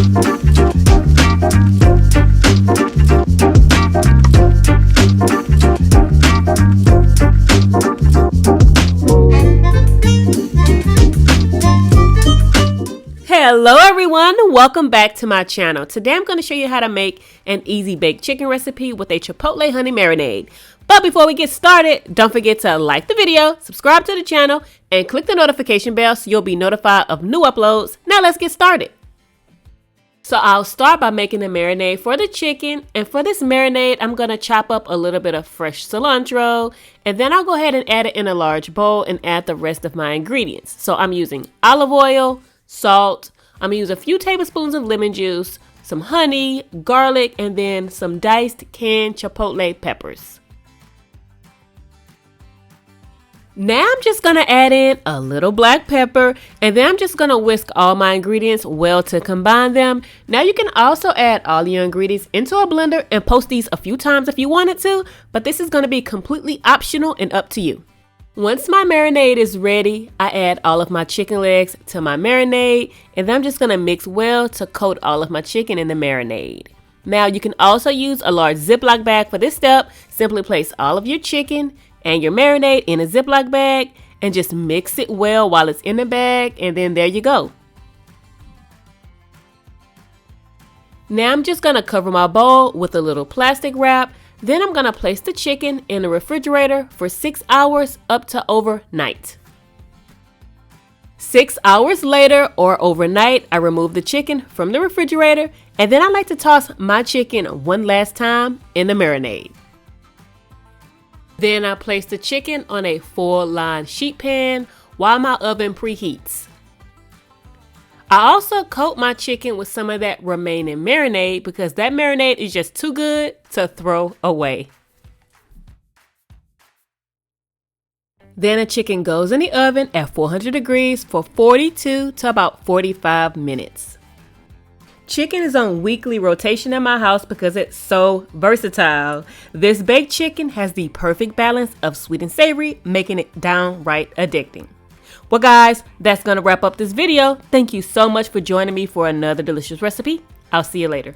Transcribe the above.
Hello everyone, welcome back to my channel. Today I'm going to show you how to make an easy baked chicken recipe with a chipotle honey marinade. But before we get started, don't forget to like the video, subscribe to the channel, and click the notification bell so you'll be notified of new uploads. Now let's get started. So I'll start by making the marinade for the chicken, and for this marinade I'm going to chop up a little bit of fresh cilantro, and then I'll go ahead and add it in a large bowl and add the rest of my ingredients. So I'm using olive oil, salt, I'm going to use a few tablespoons of lemon juice, some honey, garlic, and then some diced canned chipotle peppers. Now I'm just going to add in a little black pepper, and then I'm just going to whisk all my ingredients well to combine them. Now you can also add all your ingredients into a blender and poach these a few times if you wanted to, but this is going to be completely optional and up to you. Once my marinade is ready, I add all of my chicken legs to my marinade, and then I'm just going to mix well to coat all of my chicken in the marinade. Now you can also use a large Ziploc bag for this step. Simply place all of your chicken and your marinade in a Ziploc bag and just mix it well while it's in the bag, and then there you go. Now I'm just going to cover my bowl with a little plastic wrap. Then I'm going to place the chicken in the refrigerator for 6 hours up to overnight. 6 hours later or overnight, I remove the chicken from the refrigerator, and then I like to toss my chicken one last time in the marinade. Then I place the chicken on a 4-line sheet pan while my oven preheats. I also coat my chicken with some of that remaining marinade because that marinade is just too good to throw away. Then the chicken goes in the oven at 400 degrees for 42 to about 45 minutes. Chicken is on weekly rotation in my house because it's so versatile. This baked chicken has the perfect balance of sweet and savory, making it downright addicting. Well guys, that's going to wrap up this video. Thank you so much for joining me for another delicious recipe. I'll see you later.